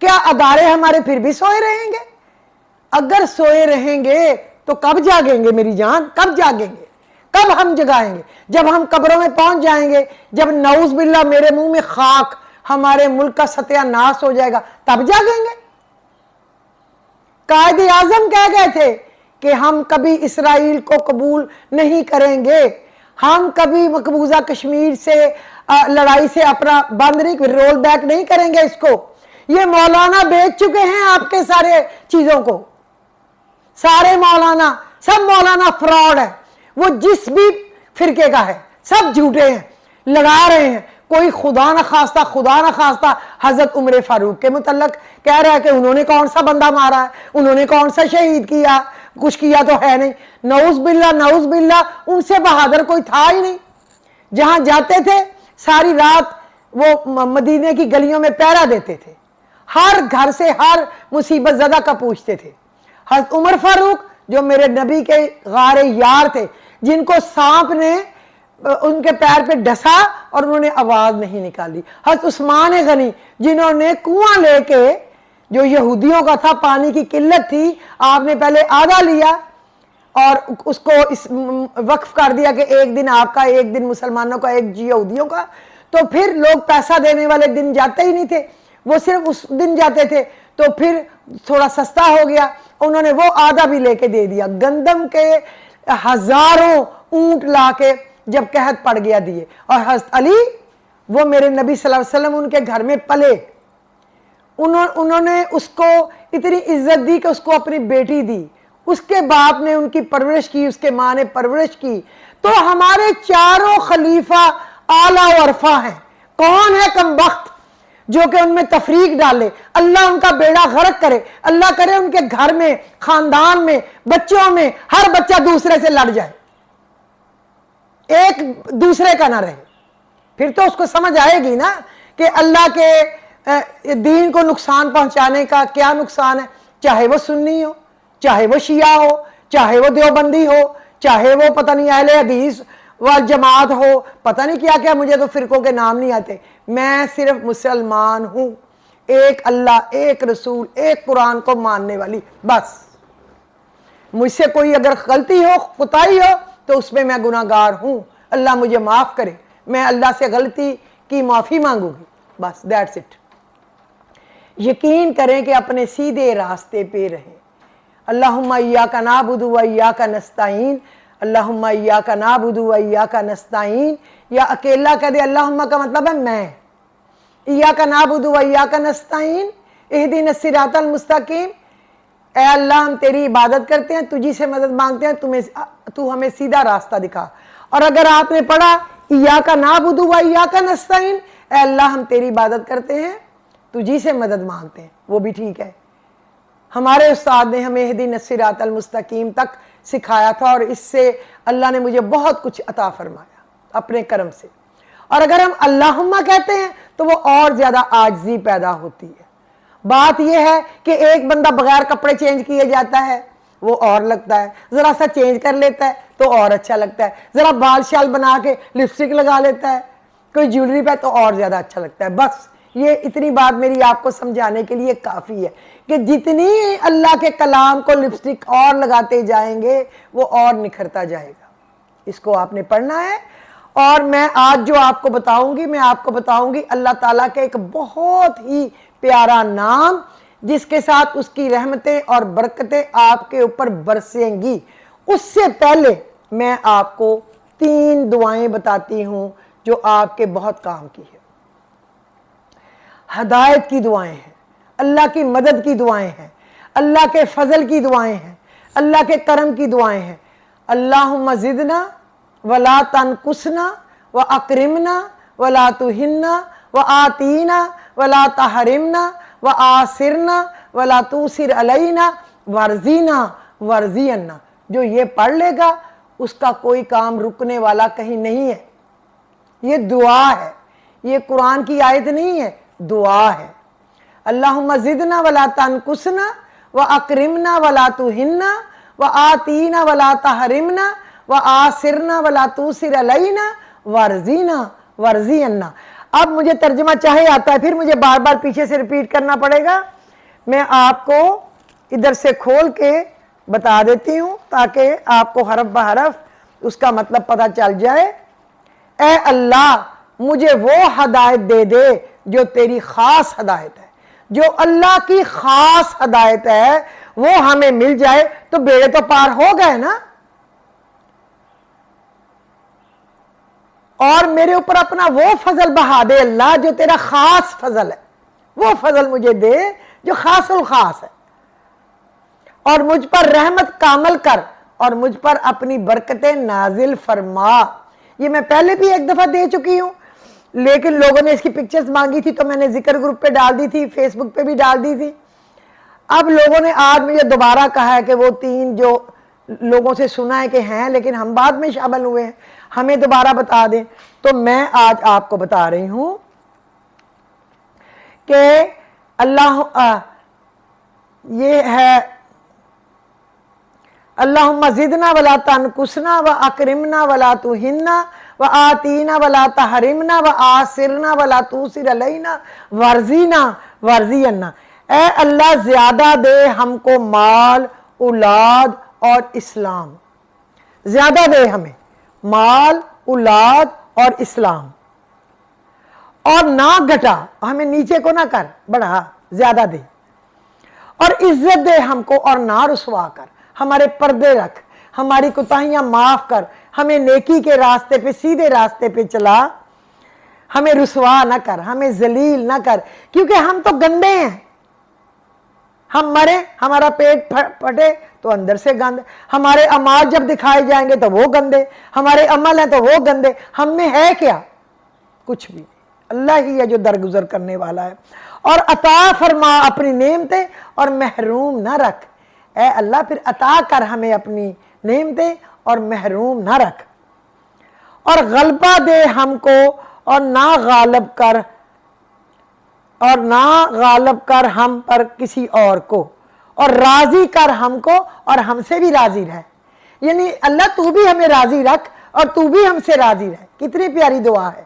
کیا ادارے ہمارے پھر بھی سوئے رہیں گے؟ اگر سوئے رہیں گے تو کب جاگیں گے میری جان؟ کب جاگیں گے؟ کب ہم جگائیں گے؟ جب ہم قبروں میں پہنچ جائیں گے، جب نعوذ باللہ میرے منہ میں خاک، ہمارے ملک کا ستیہ ناش ہو جائے گا، تب جاگیں گے؟ قائد اعظم کہہ گئے تھے کہ ہم کبھی اسرائیل کو قبول نہیں کریں گے، ہم کبھی مقبوضہ کشمیر سے لڑائی سے اپنا بند نہیں، رول بیک نہیں کریں گے اس کو۔ یہ مولانا بیچ چکے ہیں آپ کے سارے چیزوں کو، سارے مولانا، سب مولانا فراڈ ہے، وہ جس بھی فرقے کا ہے سب جھوٹے ہیں، لڑا رہے ہیں۔ کوئی خدا نہ خواستہ حضرت عمر فاروق کے متعلق کہہ رہا ہے کہ انہوں نے کون سا بندہ مارا ہے، انہوں نے کون سا شہید کیا، کچھ کیا تو ہے نہیں۔ نعوذ باللہ ان سے بہادر کوئی تھا ہی نہیں۔ جہاں جاتے تھے ساری رات وہ مدینے کی گلیوں میں پہرا دیتے تھے، ہر گھر سے ہر مصیبت زدہ کا پوچھتے تھے۔ حضرت عمر فاروق جو میرے نبی کے غار یار تھے، جن کو سانپ نے ان کے پیر پہ ڈسا اور انہوں نے آواز نہیں نکالی۔ حضرت عثمان غنی جنہوں نے کنواں لے کے، جو یہودیوں کا تھا، پانی کی قلت تھی، آپ نے پہلے آدھا لیا اور اس کو وقف کر دیا کہ ایک دن آپ کا، ایک دن مسلمانوں کا، ایک یہودیوں کا، تو پھر لوگ پیسہ دینے والے دن جاتے ہی نہیں تھے، وہ صرف اس دن جاتے تھے، تو پھر تھوڑا سستا ہو گیا، انہوں نے وہ آدھا بھی لے کے دے دیا۔ گندم کے ہزاروں اونٹ لا کے جب قحط پڑ گیا دیے۔ اور حضرت علی، وہ میرے نبی صلی اللہ علیہ وسلم ان کے گھر میں پلے، انہوں نے اس کو اتنی عزت دی کہ اس کو اپنی بیٹی دی، اس کے باپ نے ان کی پرورش کی، اس کے ماں نے پرورش کی۔ تو ہمارے چاروں خلیفہ اعلیٰ و عرفہ ہیں، کون ہے کم بخت جو کہ ان میں تفریق ڈالے؟ اللہ ان کا بیڑا غرق کرے، اللہ کرے ان کے گھر میں، خاندان میں، بچوں میں ہر بچہ دوسرے سے لڑ جائے، ایک دوسرے کا نہ رہے۔ پھر تو اس کو سمجھ آئے گی نا کہ اللہ کے دین کو نقصان پہنچانے کا کیا نقصان ہے، چاہے وہ سنی ہو، چاہے وہ شیعہ ہو، چاہے وہ دیوبندی ہو، چاہے وہ پتہ نہیں اہل حدیث والجماعت ہو، پتہ نہیں کیا کیا، مجھے تو فرقوں کے نام نہیں آتے۔ میں صرف مسلمان ہوں، ایک اللہ، ایک رسول، ایک قرآن کو ماننے والی، بس۔ مجھ سے کوئی اگر غلطی ہو، کوتاہی ہو، تو اس میں میں گناہگار ہوں، اللہ مجھے معاف کرے، میں اللہ سے غلطی کی معافی مانگوں گی، بس دیٹس اٹ۔ یقین کریں کہ اپنے سیدھے راستے پہ رہیں۔ اللہم ایاک نعبد و ایاک نستعین، اللہم ایاک نعبد و ایاک نستعین، یا اکیلا کہہ دے اللہم کا مطلب ہے میں، ایاک نعبد و ایاک نستعین اہدنا الصراط المستقیم، اے اللہ ہم تیری عبادت کرتے ہیں، تجھی سے مدد مانگتے ہیں، تو ہمیں سیدھا راستہ دکھا۔ اور اگر آپ نے پڑھا ایاک نعبد و ایاک نستعین، اے اللہ ہم تیری عبادت کرتے ہیں، تجھی سے مدد مانگتے ہیں، وہ بھی ٹھیک ہے۔ ہمارے استاد نے ہمیں اہدنا الصراط المستقیم تک سکھایا تھا، اور اس سے اللہ نے مجھے بہت کچھ عطا فرمایا اپنے کرم سے۔ اور اگر ہم اللہم کہتے ہیں تو وہ اور زیادہ عاجزی پیدا ہوتی ہے۔ بات یہ ہے کہ ایک بندہ بغیر کپڑے چینج کیے جاتا ہے، وہ اور لگتا ہے، ذرا سا چینج کر لیتا ہے تو اور اچھا لگتا ہے، ذرا بال شال بنا کے لپسٹک لگا لیتا ہے، کوئی جیولری پہ تو اور زیادہ اچھا لگتا ہے۔ بس یہ اتنی بات میری آپ کو سمجھانے کے لیے کافی ہے کہ جتنی اللہ کے کلام کو لپسٹک اور لگاتے جائیں گے وہ اور نکھرتا جائے گا۔ اس کو آپ نے پڑھنا ہے، اور میں آج جو آپ کو بتاؤں گی، میں آپ کو بتاؤں گی اللہ تعالیٰ کے ایک بہت ہی پیارا نام، جس کے ساتھ اس کی رحمتیں اور برکتیں آپ کے اوپر برسیں گی۔ اس سے پہلے میں آپ کو 3 دعائیں بتاتی ہوں جو آپ کے بہت کام کی ہے۔ ہدایت کی دعائیں ہیں، اللہ کی مدد کی دعائیں ہیں، اللہ کے فضل کی دعائیں ہیں، اللہ کے کرم کی دعائیں ہیں۔ اللہم زدنا ولا تنقصنا واکرمنا ولا تہنا وآتینا ولا تحرمنا وآثرنا ولا توسر علینا ورزینا ورزینا۔ جو یہ پڑھ لے گا اس کا کوئی کام رکنے والا کہیں نہیں ہے۔ یہ دعا ہے، یہ قرآن کی آیت نہیں ہے، دعا ہے۔ اللہم زدنا ولا تنقصنا واکرمنا ولا تہنا وآتینا ولا تحرمنا وآثرنا ولا توسر علینا ورزینا ورزینا۔ اب مجھے ترجمہ چاہے آتا ہے، پھر مجھے بار بار پیچھے سے ریپیٹ کرنا پڑے گا. میں آپ کو ادھر سے کھول کے بتا دیتی ہوں تاکہ آپ کو حرف بحرف اس کا مطلب پتہ چل جائے. اے اللہ مجھے وہ ہدایت دے دے جو تیری خاص ہدایت ہے. جو اللہ کی خاص ہدایت ہے وہ ہمیں مل جائے تو بیڑے تو پار ہو گئے نا. اور میرے اوپر اپنا وہ فضل بہا دے اللہ جو تیرا خاص فضل ہے، وہ فضل مجھے دے جو خاص الخاص ہے. اور مجھ پر رحمت کامل کر اور مجھ پر اپنی برکتیں نازل فرما. یہ میں پہلے بھی ایک دفعہ دے چکی ہوں، لیکن لوگوں نے اس کی پکچرز مانگی تھی تو میں نے ذکر گروپ پہ ڈال دی تھی، فیس بک پہ بھی ڈال دی تھی. اب لوگوں نے آج مجھے دوبارہ کہا ہے کہ وہ 3 جو لوگوں سے سنا ہے کہ ہیں لیکن ہم بعد میں شامل ہوئے ہیں، ہمیں دوبارہ بتا دیں. تو میں آج آپ کو بتا رہی ہوں کہ اللہ یہ ہے اللہم زدنا ولا تنقصنا واکرمنا ولا تہنا وآتینا ولا تحرمنا وآثرنا ولا توثر علینا وارزقنا وارزقنا. اے اللہ زیادہ دے ہم کو مال، اولاد اور اسلام. زیادہ دے ہمیں مال، اولاد اور اسلام، اور نہ گھٹا، ہمیں نیچے کو نہ کر، بڑھا، زیادہ دے. اور عزت دے ہم کو اور نہ رسوا کر. ہمارے پردے رکھ، ہماری کوتاہیاں معاف کر، ہمیں نیکی کے راستے پہ، سیدھے راستے پہ چلا. ہمیں رسوا نہ کر، ہمیں ذلیل نہ کر، کیونکہ ہم تو گندے ہیں. ہم مرے، ہمارا پیٹ پھٹے تو اندر سے گند. ہمارے اعمال جب دکھائے جائیں گے تو وہ گندے، ہمارے عمل ہیں تو وہ گندے. ہم میں ہے کیا؟ کچھ بھی. اللہ ہی ہے جو درگزر کرنے والا ہے. اور عطا فرما اپنی نعمتیں اور محروم نہ رکھ. اے اللہ پھر عطا کر ہمیں اپنی نعمتیں اور محروم نہ رکھ. اور غلبہ دے ہم کو اور نہ غالب کر ہم پر کسی اور کو. اور راضی کر ہم کو اور ہم سے بھی راضی رہ. یعنی اللہ تو بھی ہمیں راضی رکھ اور تو بھی ہم سے راضی رہ. کتنی پیاری دعا ہے.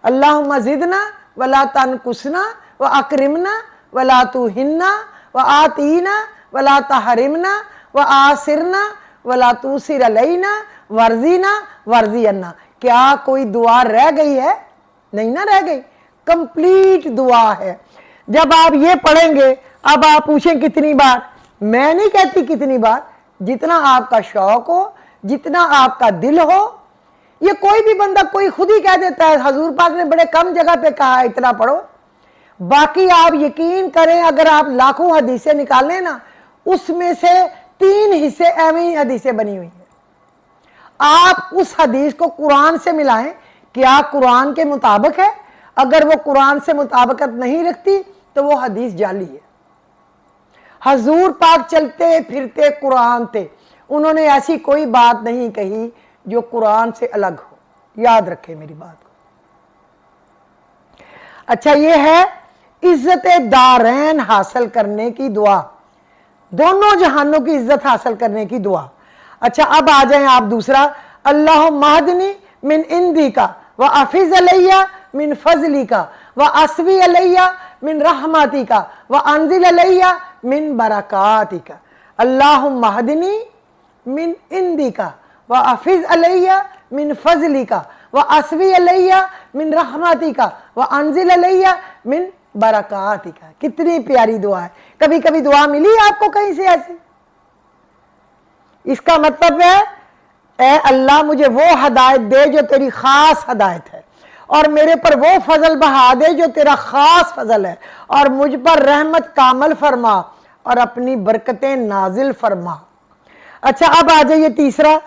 اللہم زدنا ولا تنقصنا واکرمنا ولا تہنا وآتینا ولا تحرمنا وآثرنا ولا توثر علینا وارزقنا وارزقنا. کیا کوئی دعا رہ گئی ہے؟ نہیں نہ رہ گئی. کمپلیٹ دعا ہے. جب آپ یہ پڑھیں گے، اب آپ پوچھیں کتنی بار، میں نہیں کہتی کتنی بار، جتنا آپ کا شوق ہو، جتنا آپ کا دل ہو. یہ کوئی بھی بندہ کوئی خود ہی کہہ دیتا ہے حضور پاک نے بڑے کم جگہ پہ کہا ہے اتنا پڑھو. باقی آپ یقین کریں اگر آپ لاکھوں حدیثیں نکالیں نا، اس میں سے 3 حصے ایویں حدیثیں بنی ہوئی ہیں. آپ اس حدیث کو قرآن سے ملائیں، کیا قرآن کے مطابق ہے؟ اگر وہ قرآن سے مطابقت نہیں رکھتی تو وہ حدیث جعلی ہے. حضور پاک چلتے پھرتے قرآن تھے، انہوں نے ایسی کوئی بات نہیں کہی جو قرآن سے الگ ہو. یاد رکھیں میری بات کو. اچھا، یہ ہے عزت دارین حاصل کرنے کی دعا، دونوں جہانوں کی عزت حاصل کرنے کی دعا. اچھا اب آ جائیں آپ دوسرا. اللہم اہدنی من عندک وافض علیہ من فضلک واسوی علیہ من رحمتک وانزل علیہ من برکاتک. اللہم اہدنی من عندک وافض علیہ من فضلک واسوی علیہ من رحمتک وانزل علیہ من برکاتک. کتنی پیاری دعا ہے. کبھی کبھی دعا ملی آپ کو کہیں سے ایسی؟ اس کا مطلب ہے اے اللہ مجھے وہ ہدایت دے جو تیری خاص ہدایت ہے، اور میرے پر وہ فضل بہا دے جو تیرا خاص فضل ہے، اور مجھ پر رحمت کامل فرما اور اپنی برکتیں نازل فرما. اچھا اب آ جائیے تیسرا.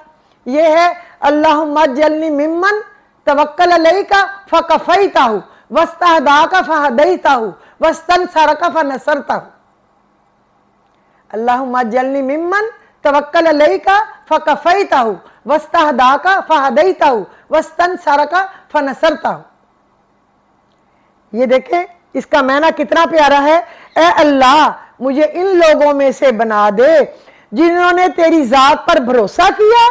یہ ہے اللہم اجعلنی ممن توکل علیک فکفیتہ واستہداک فہدیتہ واستنصرک فنصرتہ. اللہم اجعلنی ممن توکل علیک فکفیتہ واستہداک فہدیتہ واستنصرک فنصرتہ. یہ دیکھیں اس کا معنی کتنا پیارا ہے. اے اللہ مجھے ان لوگوں میں سے بنا دے جنہوں نے تیری ذات پر بھروسہ کیا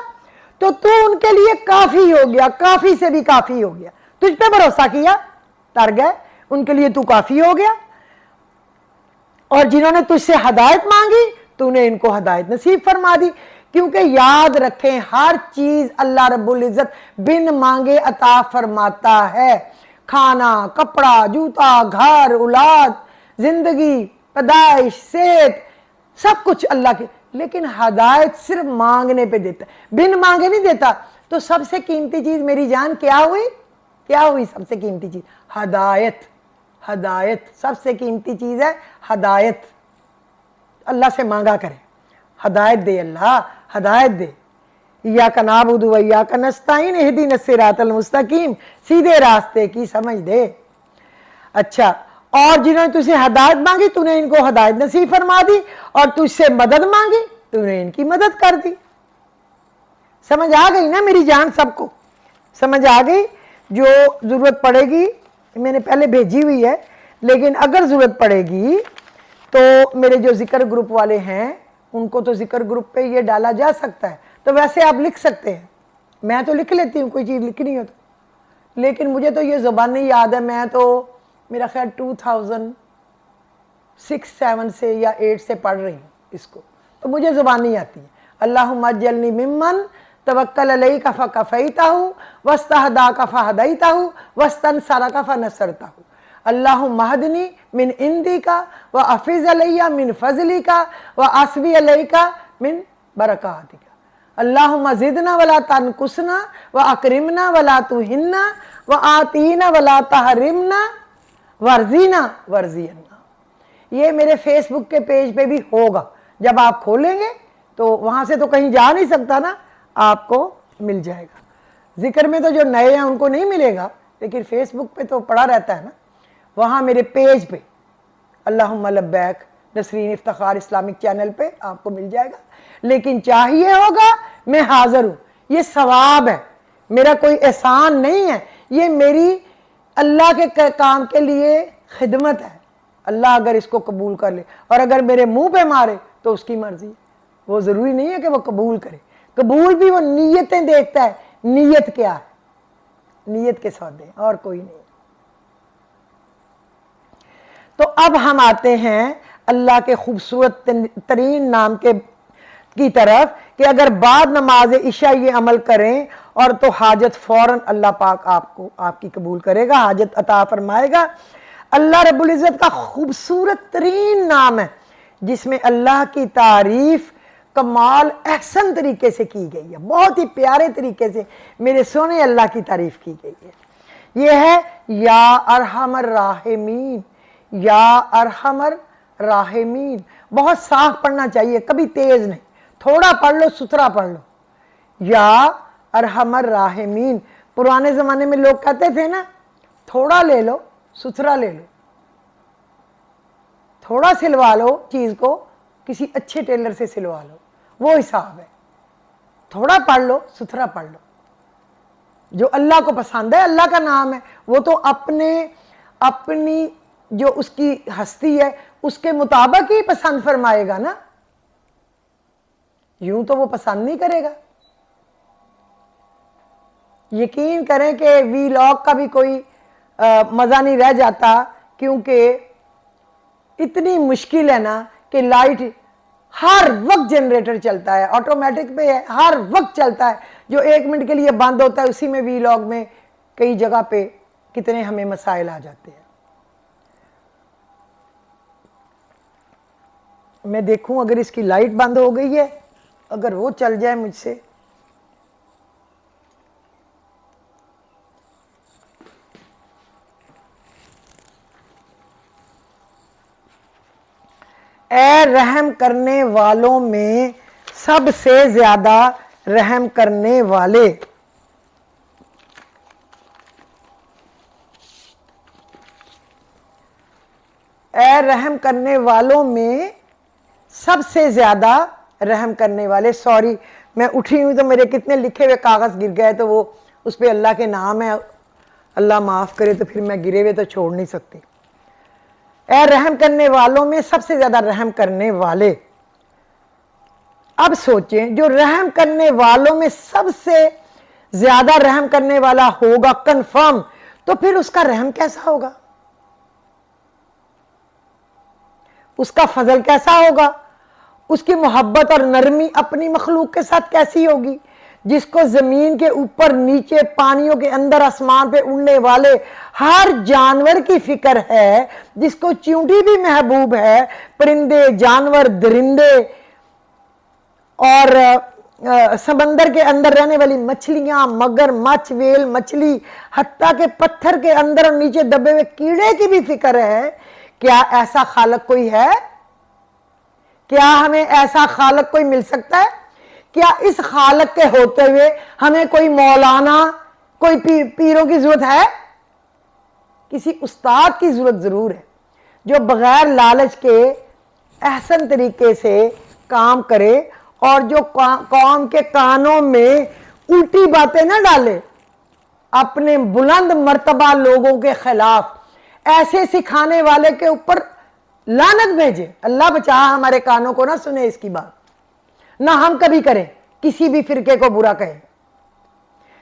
تو تو ان کے لیے کافی ہو گیا، کافی سے بھی کافی ہو گیا. تجھ پہ بھروسہ کیا تر گئے، ان کے لیے تو کافی ہو گیا، اور جنہوں نے تجھ سے ہدایت مانگی تو نے ان کو ہدایت نصیب فرما دی۔ کیونکہ یاد رکھیں ہر چیز اللہ رب العزت بن مانگے عطا فرماتا ہے، کھانا، کپڑا، جوتا، گھر، اولاد، زندگی، پیدائش، صحت، سب کچھ اللہ کی، لیکن ہدایت صرف مانگنے پہ دیتا ہے، بن مانگے نہیں دیتا۔ تو سب سے قیمتی چیز میری جان کیا ہوئی؟ کیا ہوئی سب سے قیمتی چیز؟ ہدایت۔ ہدایت سب سے قیمتی چیز ہے، ہدایت۔ اللہ سے مانگا کرے، ہدایت دے اللہ، ہدایت دے۔ ایاک نعبد و ایاک نستعین اہدنا الصراط المستقیم، سیدھے راستے کی سمجھ دے۔ اچھا، اور جنہوں نے تجھ سے ہدایت مانگی تو نے ان کو ہدایت نصیب فرما دی، اور تجھ سے مدد مانگی تو نے ان کی مدد کر دی۔ سمجھ آ گئی نا میری جان؟ سب کو سمجھ آ گئی؟ جو ضرورت پڑے گی میں نے پہلے بھیجی ہوئی ہے، لیکن اگر ضرورت پڑے گی تو میرے جو ذکر گروپ والے ہیں ان کو تو ذکر گروپ پہ یہ ڈالا جا سکتا ہے، تو ویسے آپ لکھ سکتے ہیں، میں تو لکھ لیتی ہوں کوئی چیز لکھنی ہو تو، لیکن مجھے تو یہ زبان نہیں یاد ہے، میں تو میرا خیال 2006-7 سے یا 8 سے پڑھ رہی ہوں اس کو، تو مجھے زبان نہیں آتی ہے۔ اللہم اجعلنی ممن توکل علیک فکفیتہ واستہداک فہدیتہ واستنصرک فنصرتہ، اللہم اہدنی من عندک وافض علی من فضلک واسبی علیک من برکاتک، اللہم زدنا ولا تنقصنا واکرمنا ولا تہنا وآتینا ولا تحرمنا ورزینا ورزینا۔ یہ میرے فیس بک کے پیج پہ بھی ہوگا، جب آپ کھولیں گے تو وہاں سے تو کہیں جا نہیں سکتا نا، آپ کو مل جائے گا۔ ذکر میں تو جو نئے ہیں ان کو نہیں ملے گا، لیکن فیس بک پہ تو پڑا رہتا ہے نا، وہاں میرے پیج پہ اللہم لبیک نسرین افتخار اسلامک چینل پہ آپ کو مل جائے گا۔ لیکن چاہیے ہوگا، میں حاضر ہوں، یہ ثواب ہے، میرا کوئی احسان نہیں ہے، یہ میری اللہ کے کام کے لیے خدمت ہے۔ اللہ اگر اس کو قبول کر لے، اور اگر میرے منہ پہ مارے تو اس کی مرضی، وہ ضروری نہیں ہے کہ وہ قبول کرے، قبول بھی وہ نیتیں دیکھتا ہے، نیت کیا ہے، نیت کے سودے، اور کوئی نہیں۔ تو اب ہم آتے ہیں اللہ کے خوبصورت ترین نام کی طرف کہ اگر بعد نماز عشاء یہ عمل کریں اور تو حاجت فوراً اللہ پاک آپ کی قبول کرے گا، حاجت عطا فرمائے گا۔ اللہ رب العزت کا خوبصورت ترین نام ہے جس میں اللہ کی تعریف کمال احسن طریقے سے کی گئی ہے، بہت ہی پیارے طریقے سے میرے سونے اللہ کی تعریف کی گئی ہے۔ یہ ہے یا ارحم الراحمین، یا ارحم الراحمین۔ بہت صاف پڑھنا چاہیے، کبھی تیز نہیں، تھوڑا پڑھ لو، ستھرا پڑھ لو، یا ارحم الراحمین۔ پرانے زمانے میں لوگ کہتے تھے نا، تھوڑا لے لو، ستھرا لے لو، تھوڑا سلوا لو چیز کو، کسی اچھے ٹیلر سے سلوا لو، وہ حساب ہے۔ تھوڑا پڑھ لو، ستھرا پڑھ لو، جو اللہ کو پسند ہے، اللہ کا نام ہے، وہ تو اپنی جو اس کی ہستی ہے اس کے مطابق ہی پسند فرمائے گا نا، یوں تو وہ پسند نہیں کرے گا۔ یقین کریں کہ وی لاگ کا بھی کوئی مزہ نہیں رہ جاتا، کیونکہ اتنی مشکل ہے نا کہ لائٹ ہر وقت جنریٹر چلتا ہے، آٹومیٹک پہ ہے، ہر وقت چلتا ہے، جو 1 منٹ کے لیے بند ہوتا ہے اسی میں وی لاگ میں کئی جگہ پہ کتنے ہمیں مسائل آ جاتے ہیں۔ میں دیکھوں اگر اس کی لائٹ بند ہو گئی ہے، اگر وہ چل جائے مجھ سے، اے رحم کرنے والوں میں سب سے زیادہ رحم کرنے والے، اے رحم کرنے والوں میں سب سے زیادہ رحم کرنے والے۔ سوری، میں اٹھی ہوں تو میرے کتنے لکھے ہوئے کاغذ گر گئے، تو وہ اس پہ اللہ کے نام ہے، اللہ معاف کرے، تو پھر میں گرے ہوئے تو چھوڑ نہیں سکتی۔ اے رحم کرنے والوں میں سب سے زیادہ رحم کرنے والے۔ اب سوچیں، جو رحم کرنے والوں میں سب سے زیادہ رحم کرنے والا ہوگا کنفرم، تو پھر اس کا رحم کیسا ہوگا، اس کا فضل کیسا ہوگا، اس کی محبت اور نرمی اپنی مخلوق کے ساتھ کیسی ہوگی، جس کو زمین کے اوپر نیچے پانیوں کے اندر آسمان پہ اڑنے والے ہر جانور کی فکر ہے، جس کو چیونٹی بھی محبوب ہے، پرندے، جانور، درندے اور سمندر کے اندر رہنے والی مچھلیاں، مگر، مچھ، ویل، مچھلی، حتیٰ کہ پتھر کے اندر اور نیچے دبے ہوئے کیڑے کی بھی فکر ہے۔ کیا ایسا خالق کوئی ہے؟ کیا ہمیں ایسا خالق کوئی مل سکتا ہے؟ کیا اس خالق کے ہوتے ہوئے ہمیں کوئی مولانا، کوئی پیروں کی ضرورت ہے؟ کسی استاد کی ضرورت ضرور ہے، جو بغیر لالچ کے احسن طریقے سے کام کرے اور جو قوم کے کانوں میں الٹی باتیں نہ ڈالے، اپنے بلند مرتبہ لوگوں کے خلاف ایسے سکھانے والے کے اوپر لعنت بھیجے۔ اللہ بچا ہمارے کانوں کو نہ سنے اس کی بات، نہ ہم کبھی کریں کسی بھی فرقے کو برا کہیں۔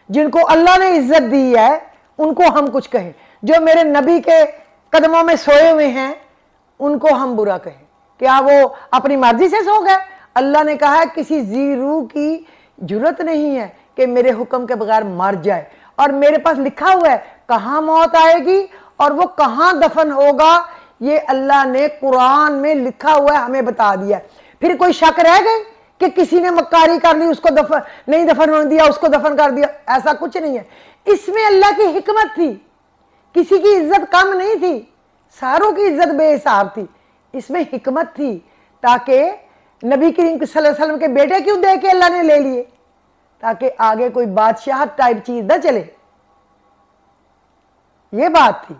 جن کو اللہ نے عزت دی ہے ان کو ہم کچھ کہیں، جو میرے نبی کے قدموں میں سوئے ہوئے ہیں ان کو ہم برا کہیں۔ کیا وہ اپنی مرضی سے سو گئے؟ اللہ نے کہا ہے کسی ذی روح کی جرت نہیں ہے کہ میرے حکم کے بغیر مر جائے، اور میرے پاس لکھا ہوا ہے کہاں موت آئے گی اور وہ کہاں دفن ہوگا، یہ اللہ نے قرآن میں لکھا ہوا ہے، ہمیں بتا دیا ہے۔ پھر کوئی شک رہ گئی کہ کسی نے مکاری کر لی، اس کو نہیں دفن ہونے دیا، اس کو دفن کر دیا؟ ایسا کچھ نہیں ہے۔ اس میں اللہ کی حکمت تھی، کسی کی عزت کم نہیں تھی، ساروں کی عزت بے حساب تھی۔ اس میں حکمت تھی تاکہ نبی کریم صلی اللہ علیہ وسلم کے بیٹے کیوں دے کے اللہ نے لے لیے، تاکہ آگے کوئی بادشاہت ٹائپ چیز نہ چلے، یہ بات تھی۔